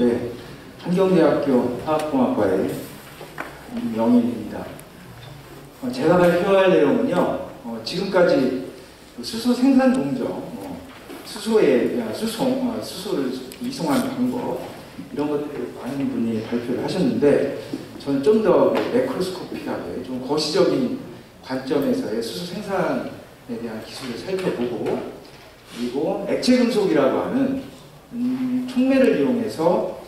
네, 한경대학교 화학공학과의 임영일입니다. 제가 발표할 내용은요, 지금까지 수소 생산 공정, 수소의 수소를 이송하는 방법, 이런 것들을 많은 분이 발표를 하셨는데, 저는 좀 더 매크로스코픽하게, 좀 거시적인 관점에서의 수소 생산에 대한 기술을 살펴보고, 그리고 액체금속이라고 하는 촉매를 이용해서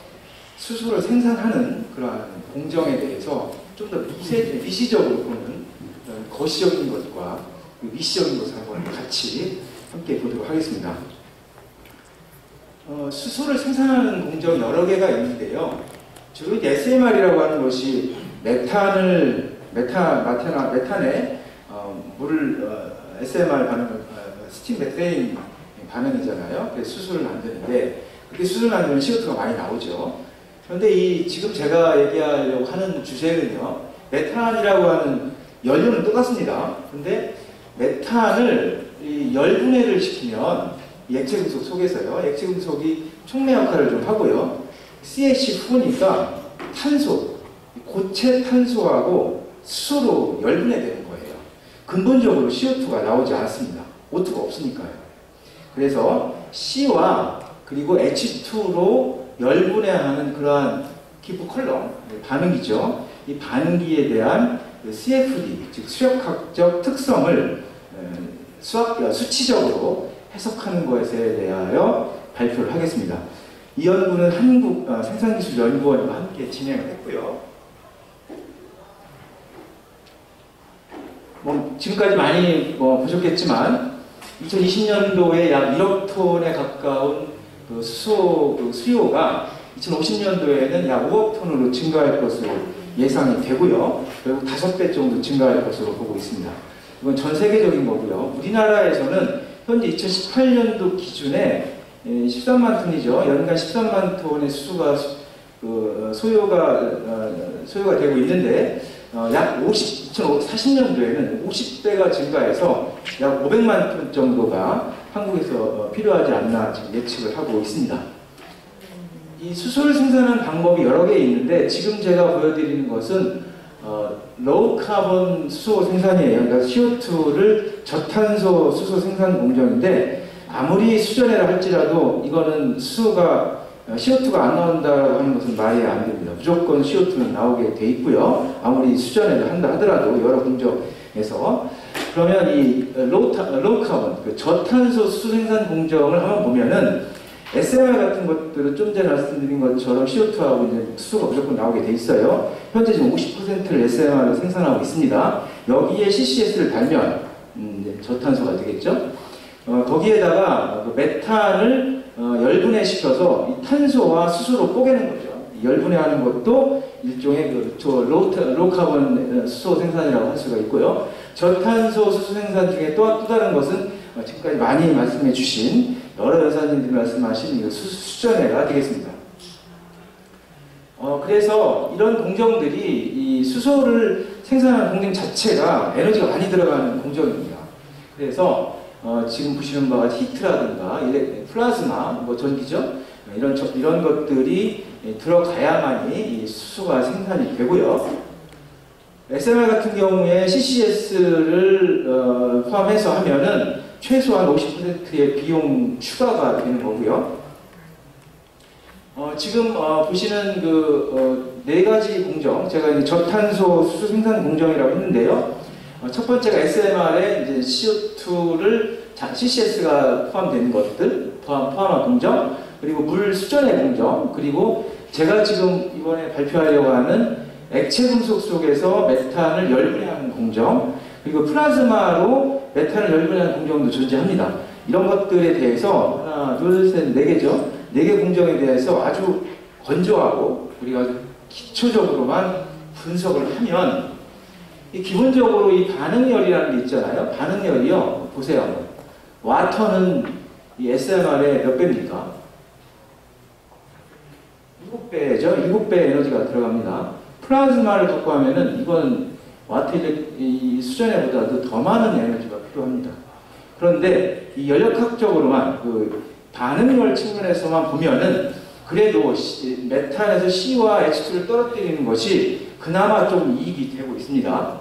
수소를 생산하는 그러한 공정에 대해서 좀 더 미시적으로 보는 그런 거시적인 것과 미시적인 것을 한번 같이 함께 보도록 하겠습니다. 수소를 생산하는 공정이 여러 개가 있는데요. 주로 SMR이라고 하는 것이 메탄에 물을 SMR 반응을 스팀 메테인 반응이잖아요. 그래서 수소를 만드는데 그렇게 수소를 만들면 CO2가 많이 나오죠. 그런데 지금 제가 얘기하려고 하는 주제는요, 메탄이라고 하는 연료는 똑같습니다. 근데 메탄을 열분해를 시키면 이 액체금속 속에서요, 액체금속이 촉매 역할을 좀 하고요, CH4니까 탄소, 고체 탄소하고 수소로 열분해되는 거예요. 근본적으로 CO2가 나오지 않습니다. O2가 없으니까요. 그래서 C와 그리고 H2로 열분해하는 그러한 기프 컬럼 반응이죠. 이 반응기에 대한 CFD, 즉 수역학적 특성을 수치적으로 해석하는 것에 대하여 발표를 하겠습니다. 이 연구는 한국 생산기술연구원과 함께 진행을 했고요. 지금까지 많이 보셨겠지만 2020년도에 약 1억 톤에 가까운 수소 수요가 2050년도에는 약 5억 톤으로 증가할 것으로 예상이 되고요. 결국 5배 정도 증가할 것으로 보고 있습니다. 이건 전 세계적인 거고요. 우리나라에서는 현재 2018년도 기준에 13만 톤이죠. 연간 13만 톤의 수소가 소요가 되고 있는데, 약 2040년도에는 50배가 증가해서 약 500만 톤 정도가 한국에서 필요하지 않나 지금 예측을 하고 있습니다. 이 수소를 생산하는 방법이 여러 개 있는데, 지금 제가 보여드리는 것은 로우 카본 수소 생산이에요. 그러니까 CO2를 저탄소 수소 생산 공정인데, 아무리 수전해라 할지라도 이거는 CO2가 안 나온다고 하는 것은 말이 안 됩니다. 무조건 CO2는 나오게 돼 있고요. 아무리 수전을 한다 하더라도 여러 공정에서. 그러면 이 로우 카본, 그 저탄소 수소 생산 공정을 한번 보면은 SMR 같은 것들은 좀 전에 말씀드린 것처럼 CO2하고 이제 수소가 무조건 나오게 돼 있어요. 현재 지금 50%를 SMR로 생산하고 있습니다. 여기에 CCS를 달면 저탄소가 되겠죠. 거기에다가 메탄을 열분해시켜서 이 탄소와 수소로 뽀개는 거죠. 열분해하는 것도 일종의 로우 카본 수소 생산이라고 할 수가 있고요. 저탄소 수소 생산 중에 또 다른 것은 지금까지 많이 말씀해 주신 여러 여사님들이 말씀하신 수전해가 되겠습니다. 그래서 이런 공정들이 이 수소를 생산하는 공정 자체가 에너지가 많이 들어가는 공정입니다. 그래서 지금 보시는 바와 히트라든가 플라즈마, 전기죠. 이런 것들이 들어가야만이 이 수소가 생산이 되고요. SMR 같은 경우에 CCS를 포함해서 하면은 최소한 50%의 비용 추가가 되는 거고요. 지금 보시는 네 가지 공정, 제가 이제 저탄소 수소 생산 공정이라고 했는데요. 첫 번째가 SMR에 이제 CO2를 CCS가 포함되는 것들, 포함한 공정, 그리고 물 수전의 공정, 그리고 제가 지금 이번에 발표하려고 하는 액체금속 속에서 메탄을 열분해하는 공정, 그리고 플라즈마로 메탄을 열분해하는 공정도 존재합니다. 이런 것들에 대해서 하나, 둘, 셋, 네 개죠. 네 개 공정에 대해서 아주 건조하고 우리가 아주 기초적으로만 분석을 하면, 기본적으로 이 반응열이라는 게 있잖아요. 반응열이요. 보세요. 와터는 이 SMR의 몇 배입니까? 7배죠. 7배 에너지가 들어갑니다. 플라즈마를 갖고 하면은 이건 와트 이 수전에보다도 더 많은 에너지가 필요합니다. 그런데 이 연력학적으로만 반응열 측면에서만 보면은 그래도 메탄에서 C와 H2를 떨어뜨리는 것이 그나마 좀 이익이 되고 있습니다.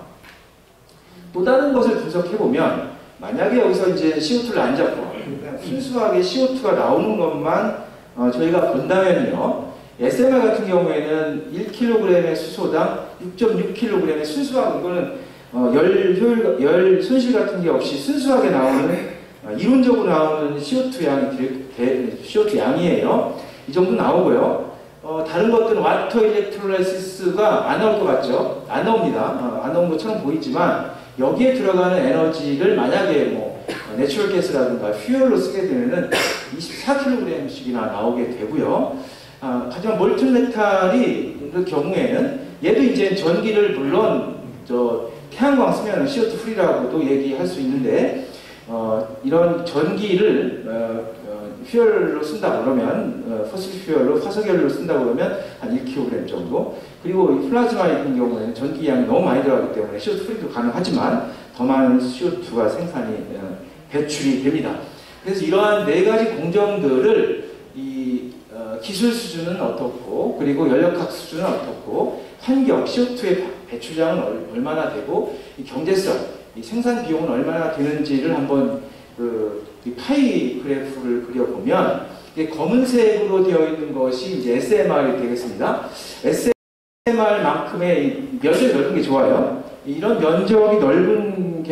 또 다른 것을 분석해보면 만약에 여기서 이제 CO2를 안 잡고 그냥 순수하게 CO2가 나오는 것만 저희가 본다면요. SMR 같은 경우에는 1kg의 수소당 6.6kg의 순수하게 이거는 열 손실 같은 게 없이 순수하게 나오는 이론적으로 나오는 CO2 양이에요. 이 정도 나오고요. 다른 것들은 와터 일렉트롤라이시스가 안 나올 것 같죠? 안 나옵니다. 안 나온 것처럼 보이지만 여기에 들어가는 에너지를 만약에 뭐 내추럴 가스라든가 퓨얼로 쓰게 되면은 24kg씩이나 나오게 되고요. 하지만 몰튼 메탈이 그 경우에는 얘도 이제 전기를 물론 태양광 쓰면 CO2 프리라고도 얘기할 수 있는데 이런 전기를 퓨얼로 쓴다 그러면 포sil 퓨얼로 화석연료로 쓴다 그러면 한 1kg 정도. 그리고 이 플라즈마 같은 경우에는 전기량이 너무 많이 들어가기 때문에 CO2 프리도 가능하지만 더 많은 CO2가 배출이 됩니다. 그래서 이러한 네 가지 공정들을 기술 수준은 어떻고 그리고 연력학 수준은 어떻고 환경 CO2의 배출량은 얼마나 되고 이 경제성, 이 생산 비용은 얼마나 되는지를 한번 이 파이 그래프를 그려보면 이게 검은색으로 되어 있는 것이 이제 SMR이 되겠습니다. SMR만큼의 면적이 넓은 게 좋아요. 이런 면적이 넓은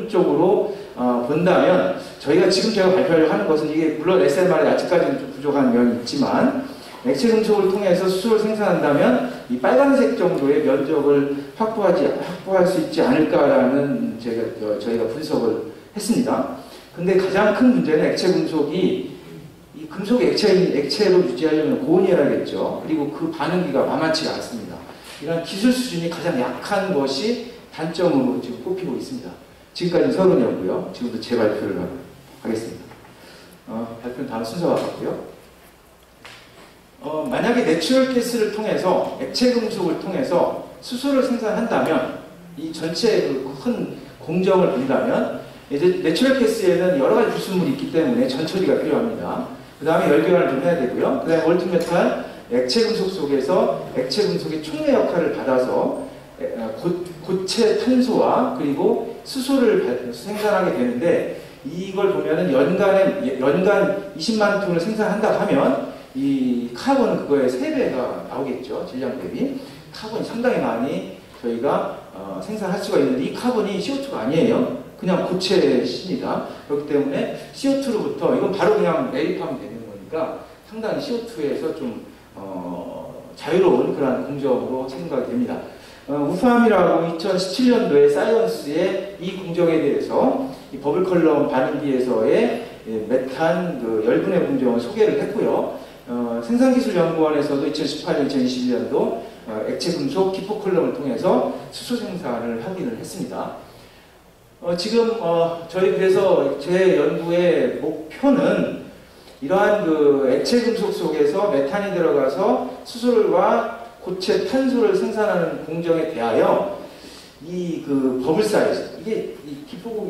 쪽으로 본다면 저희가 지금 제가 발표를 하는 것은 이게 물론 SMR이 아직까지는 좀 부족한 면이 있지만 액체 금속을 통해서 수소를 생산한다면 이 빨간색 정도의 면적을 확보할 수 있지 않을까라는 저희가 분석을 했습니다. 근데 가장 큰 문제는 액체 금속이 이 금속의 액체로 유지하려면 고온이어야겠죠. 그리고 그 반응기가 만만치가 않습니다. 이런 기술 수준이 가장 약한 것이 단점으로 지금 꼽히고 있습니다. 지금까지 서론이었고요. 지금부터 제 발표를 하겠습니다. 발표는 다음 순서와 같고요. 만약에 내추럴 가스를 통해서 액체 금속을 통해서 수소를 생산한다면 이 전체 그 큰 공정을 본다면 이제 내추럴 가스에는 여러 가지 불순물이 있기 때문에 전처리가 필요합니다. 그 다음에 열교환을 좀 해야 되고요. 그 다음에 몰튼 메탈 액체 금속 속에서 액체 금속의 촉매 역할을 받아서 고체 탄소와 그리고 수소를 생산하게 되는데 이걸 보면은 연간 20만 톤을 생산한다 하면 이 카본은 그거의 3배가 나오겠죠. 질량 대비. 카본이 상당히 많이 저희가 생산할 수가 있는데 이 카본이 CO2가 아니에요. 그냥 고체입니다. 그렇기 때문에 CO2로부터 이건 바로 그냥 매립하면 되는 거니까 상당히 CO2에서 좀 자유로운 그런 공정으로 생각이 됩니다. 우팜이라고 2017년도에 사이언스의 이 공정에 대해서 이 버블 컬럼 반응기에서의 메탄 열분해 공정을 소개를 했고요. 생산기술연구원에서도 2018년, 2021년도 액체 금속 기포 컬럼을 통해서 수소 생산을 확인을 했습니다. 지금 저희 그래서 제 연구의 목표는 이러한 그 액체 금속 속에서 메탄이 들어가서 수소와 고체 탄소를 생산하는 공정에 대하여 이 그 버블 사이즈 이게 이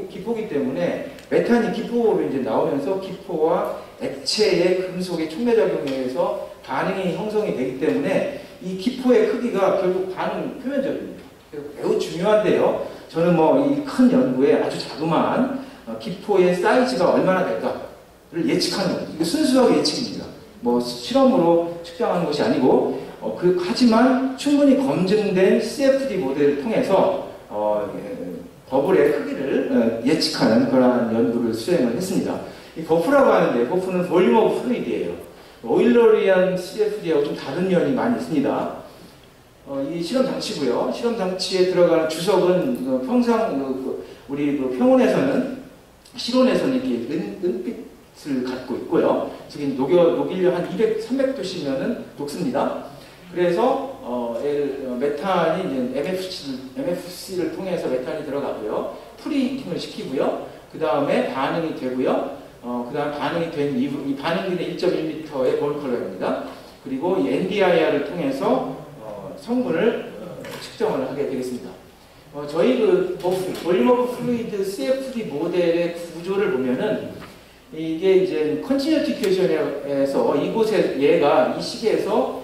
기포기 때문에 메탄이 기포로 이제 나오면서 기포와 액체의 금속의 촉매작용에 의해서 반응이 형성이 되기 때문에 이 기포의 크기가 결국 반응 표면적입니다. 매우 중요한데요. 저는 뭐 이 큰 연구에 아주 자그마한 기포의 사이즈가 얼마나 될까를 예측하는 거죠. 이게 순수하게 예측입니다. 뭐 실험으로 측정하는 것이 아니고 하지만 충분히 검증된 CFD 모델을 통해서 버블의 크기를 예측하는 그러한 연구를 수행을 했습니다. 이 버프라고 하는데 버프는 볼륨 오브 플루이드예요. 오일러리안 CFD하고 좀 다른 면이 많이 있습니다. 이 실험 장치고요. 실험 장치에 들어가는 주석은 평상 우리 평원에서는 실온에서는 이렇게 은빛을 갖고 있고요. 지금 녹이려 한 200, 300도씨면은 녹습니다. 그래서 메탄이 이제 MFC를 통해서 메탄이 들어가고요. 프리히팅을 시키고요. 그 다음에 반응이 되고요. 그 다음 반응이 된 이 반응기는 1.1m의 볼 컬럼입니다. 그리고 이 NDIR을 통해서 성분을 측정을 하게 되겠습니다. 저희 그 볼륨 오브 플루이드 CFD 모델의 구조를 보면은 이게 이제 컨티뉴티 큐에이션에서 이곳에 얘가 이 시계에서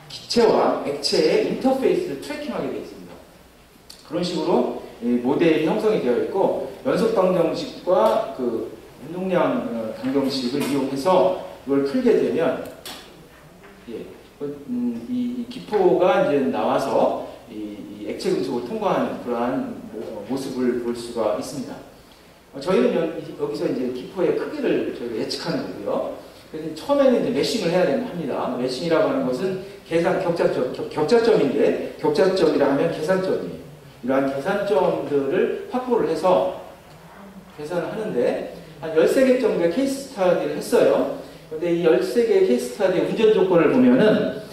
기체와 액체의 인터페이스를 트래킹하게 되어 있습니다. 그런 식으로 모델이 형성이 되어 있고 연속 방정식과 그 운동량 방정식을 이용해서 이걸 풀게 되면 이 기포가 이제 나와서 이 액체 금속을 통과하는 그러한 모습을 볼 수가 있습니다. 저희는 여기서 이제 기포의 크기를 저희가 예측하는 거고요. 그래서 처음에는 이제 매싱을 해야 합니다. 매싱이라고 하는 것은 계산 격자점인데 격자점이라 하면 계산점이에요. 이러한 계산점들을 확보를 해서 계산을 하는데 한 13개 정도의 케이스 스타디를 했어요. 근데 이 13개의 케이스 스타디의 운전 조건을 보면은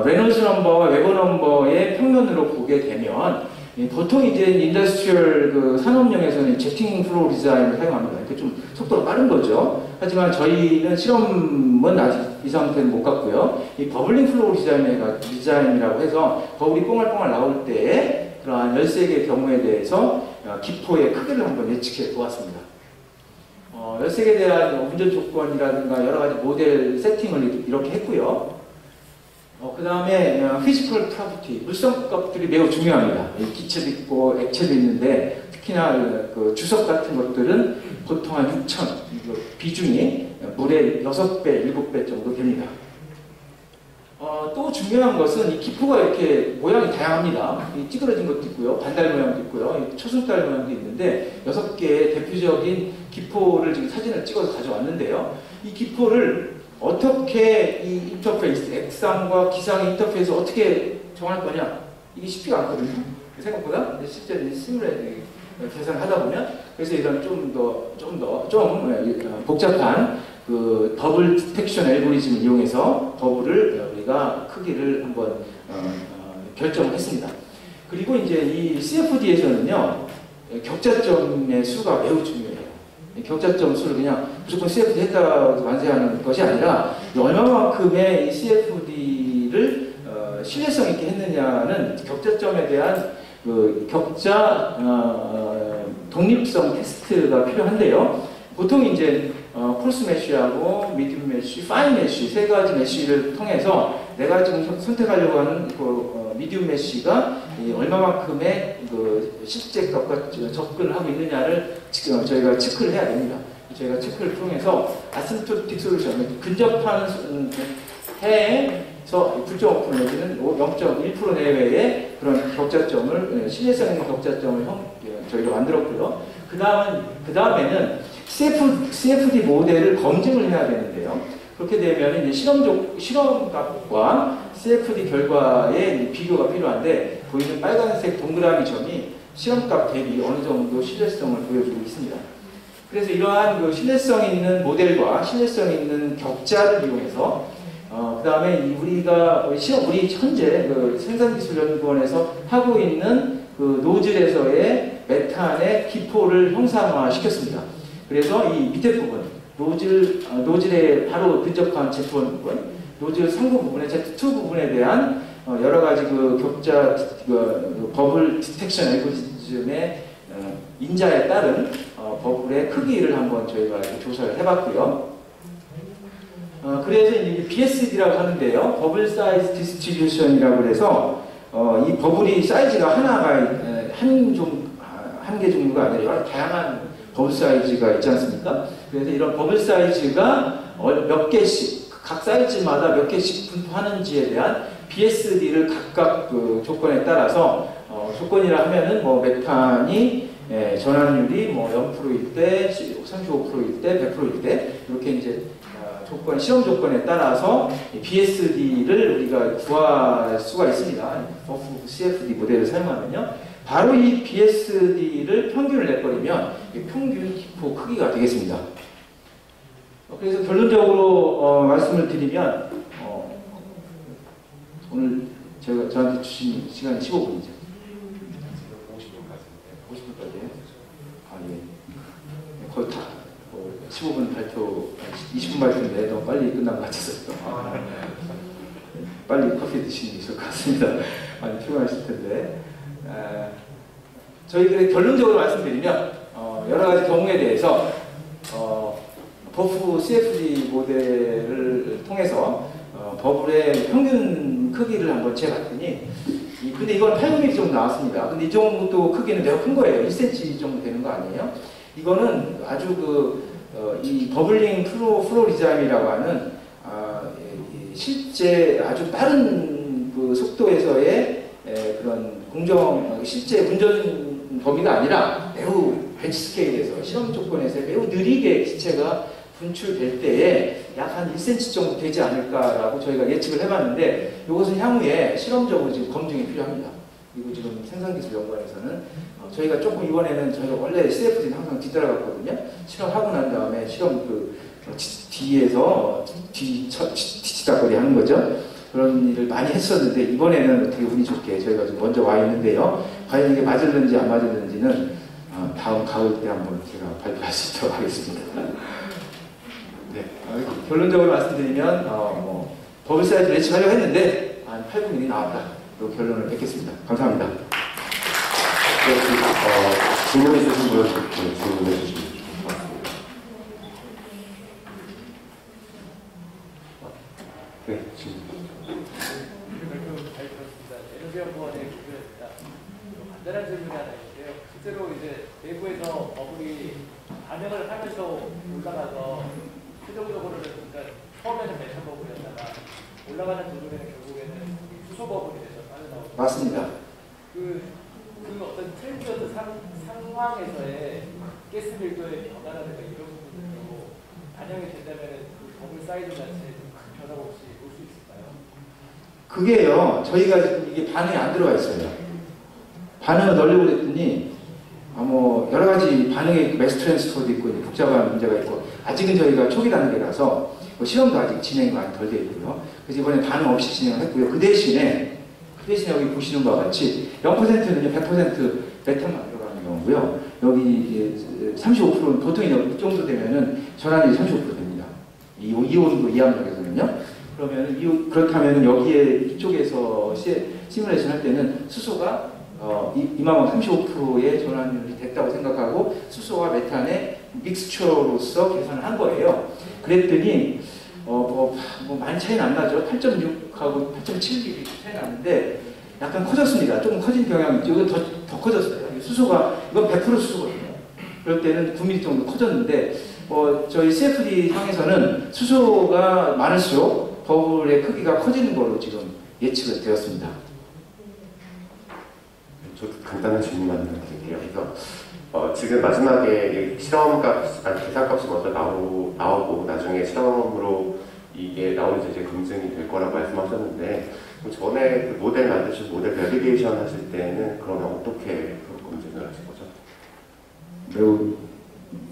레놀즈 넘버와 웨버 넘버의 평면으로 보게 되면 보통 이제 인더스트리얼 그 산업용에서는 제팅 플로우 디자인을 사용합니다. 이렇게 좀 속도가 빠른 거죠. 하지만 저희는 실험은 아직 이 상태는 못 갔고요. 이 버블링 플로우 디자인이라고 해서 버블이 뽕알뽕알 나올 때 그러한 13개의 경우에 대해서 기포의 크기를 한번 예측해 보았습니다. 13개에 대한 운전 조건이라든가 여러 가지 모델 세팅을 이렇게 했고요. 그 다음에 피지컬 프로퍼티, 물성값들이 매우 중요합니다. 기체도 있고 액체도 있는데 특히나 그 주석 같은 것들은 보통 한 6,000, 비중이 물의 6배, 7배 정도 됩니다. 또 중요한 것은 이 기포가 이렇게 모양이 다양합니다. 찌그러진 것도 있고요, 반달 모양도 있고요, 초승달 모양도 있는데 6개의 대표적인 기포를 지금 사진을 찍어서 가져왔는데요. 이 기포를 어떻게 이 인터페이스, 액상과 기상의 인터페이스 어떻게 정할 거냐? 이게 쉽지가 않거든요. 생각보다 실제 시뮬레이션 계산을 하다 보면 그래서 이런 좀 복잡한 그 버블 디텍션 알고리즘을 이용해서 버블을 우리가 크기를 한번 결정했습니다. 그리고 이제 이 CFD에서는요 격자점의 수가 매우 중요해요. 격자점 수를 그냥 무조건 CFD 했다고 완성하는 것이 아니라 얼마만큼의 이 CFD를 신뢰성 있게 했느냐는 격자점에 대한 그 격자 독립성 테스트가 필요한데요. 보통 이제 콜스 메쉬하고 미디움 메쉬, 파인 메쉬 세 가지 메쉬를 통해서 내가 지금 선택하려고 하는 그 미디움 메쉬가 얼마만큼의 그 실제 값과 접근을 하고 있느냐를 저희가 체크를 해야 됩니다. 저희가 체크를 통해서 아시mptotic 솔루션, 근접한 해에서 9.5% 내지는 0.1% 내외의 그런 격자점을 신뢰성 있는 격자점을 저희가 만들었고요. 그 다음에는 CFD 모델을 검증을 해야 되는데요. 그렇게 되면 이제 실험값과 CFD 결과의 비교가 필요한데 보이는 빨간색 동그라미 점이 실험값 대비 어느 정도 신뢰성을 보여주고 있습니다. 그래서 이러한 그 신뢰성 있는 모델과 신뢰성 있는 격자를 이용해서 그 다음에 우리 현재 그 생산기술연구원에서 하고 있는 그 노즐에서의 메탄의 기포를 형상화 시켰습니다. 그래서 이 밑에 부분, 노즐에 바로 근접한 Z1 부분, 노즐 상부 부분의 Z2 부분에 대한 여러 가지 그 격자, 버블 디텍션 알고리즘의 인자에 따른 버블의 크기를 한번 저희가 조사를 해봤고요. 그래서 이제 BSD라고 하는데요. 버블 사이즈 디스트리뷰션이라고 해서 이 버블이 사이즈가 하나가 한 개 종류가 아니라 여러 다양한 버블 사이즈가 있지 않습니까? 그래서 이런 버블 사이즈가 몇 개씩, 각 사이즈마다 몇 개씩 분포하는지에 대한 BSD를 각각 그 조건에 따라서 조건이라 하면은 뭐 메탄이 전환율이 뭐 0%일 때, 35%일 때, 100%일 때 이렇게 이제 실험 조건에 따라서 BSD를 우리가 구할 수가 있습니다. CFD 모델을 사용하면요. 바로 이 BSD를 평균을 내버리면 평균 기포 크기가 되겠습니다. 그래서 결론적으로 말씀을 드리면 오늘 저한테 주신 시간이 15분이죠. 50분까지요? 아, 예. 거의 다 15분 발표, 20분 발표인데 너무 빨리 끝난 것 같아서 빨리 커피 드시는 게 좋을 것 같습니다. 많이 피곤하실 텐데 저희들이 결론적으로 말씀드리면 여러 가지 경우에 대해서 버프 CFD 모델을 통해서 버블의 평균 크기를 한번 재봤더니 근데 이건 8mm 정도 나왔습니다. 근데 이 정도 크기는 매우 큰 거예요. 1cm 정도 되는 거 아니에요? 이거는 아주 이 버블링 플로리즘이라고 하는 실제 아주 빠른 그 속도에서의 그런 실제 운전 범위가 아니라 매우 벤치 스케일에서 실험 조건에서 매우 느리게 기체가 분출될 때에 약 한 1cm 정도 되지 않을까라고 저희가 예측을 해봤는데 이것은 향후에 실험적으로 지금 검증이 필요합니다. 그리고 지금 생산기술연구원에서는 저희가 조금 이번에는 저희가 원래 CFD는 항상 뒤따라갔거든요. 실험하고 난 다음에 실험 뒤에서 뒤치다거리 하는 거죠. 그런 일을 많이 했었는데 이번에는 되게 운이 좋게 저희가 좀 먼저 와 있는데요. 과연 이게 맞을는지 안 맞을는지는 다음 가을 때 한번 제가 발표할 수 있도록 하겠습니다. 네, 결론적으로 말씀드리면 버블 사이즈 예측하려고 했는데 한 8mm 나왔다. 이 결론을 뵙겠습니다. 감사합니다. 질문 있으신 분 질문해 주시면 좋겠습니다. 네, 질문. 잘 들었습니다. 에너지연구원의 교수였습니다. 간단한 질문이 하나 있는데요. 실제로 이제 내부에서 버블이 반응을 하면서 올라가서 최종적으로는 그러니까 처음에는 메탄 버블이었다가 올라가는 도중에는 결국에는 수소 버블이 돼서 빠져나오고 맞습니다. 그 어떤 트렌드 상황에서의 가스 밀도의 변화라든가 이런 부분들도 반영이 된다면 그 버블 사이즈 자체에 좀 큰 변화 없이 볼 수 있을까요? 그게요, 저희가 이게 반응이 안 들어가 있어요. 반응을 넣으려고 했더니 여러 가지 반응의 매스 트랜스퍼도 있고 복잡한 문제가 있고 아직은 저희가 초기 단계라서 실험도 아직 진행이 많이 덜 돼 있고요. 그래서 이번에 반응 없이 진행을 했고요. 그 대신에 여기 보시는 바와 같이 0%는요 100% 메탄만 들어가는 경우고요. 여기 35%는 보통 이 정도 되면은 전환율이 35% 됩니다. 이 온도 이압력에서는요. 그렇다면 여기에 이쪽에서 시뮬레이션 할 때는 수소가 이만한 35%의 전환율이 됐다고 생각하고 수소와 메탄의 믹스처로서 계산을 한 거예요. 그랬더니 많이 차이는 안 나죠. 8.6하고 8.7 차이 나는데 약간 커졌습니다. 조금 커진 경향이 있죠. 이건 더 커졌어요. 이건 100% 수소거든요. 그럴 때는 9mm 정도 커졌는데 저희 CFD 상에서는 수소가 많을수록 버블의 크기가 커지는 걸로 지금 예측을 되었습니다. 저도 간단한 질문만 드릴게요. 그래서 지금 마지막에 실험값, 계산값이 먼저 나오고 나중에 실험으로 이게 나오면서 이제 검증이 될 거라고 말씀하셨는데 전에 그 모델 만드시고 모델 밸리데이션 하실 때는 그러면 어떻게 검증을 하신 거죠? 매우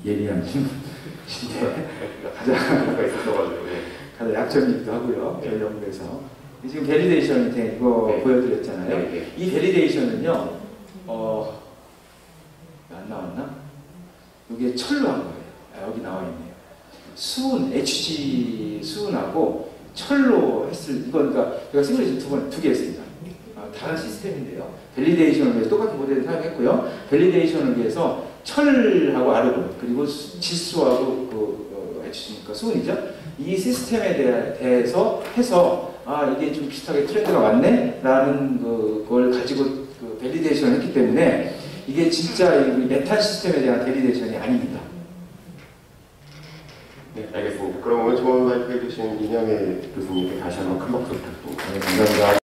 예리한 질문인데 가장 가장 약점이기도 하고요. 저희 연구에서 지금 밸리데이션이 된 이거 보여드렸잖아요. 이 밸리데이션은요, 안 나왔나? 이게 철로 한 거예요. 여기 나와 있네요. 수은, HG 수은하고 철로 이건 그러니까 제가 시뮬레이션 두 개 했습니다. 다른 시스템인데요. 밸리데이션을 위해서 똑같은 모델을 사용했고요. 밸리데이션을 위해서 철하고 아르곤 그리고 지수하고 HG니까 수은이죠. 이 시스템에 대해서 해서 이게 좀 비슷하게 트렌드가 왔네? 라는 걸 가지고 밸리데이션을 했기 때문에 이게 진짜 메탄 시스템에 대한 밸리데이션이 아닙니다. 네, 알겠습니다. 그럼 오늘 좋은 발표해 주신 이명애 교수님께 다시 한번 큰 박수 부탁드립니다. 네, 감사합니다.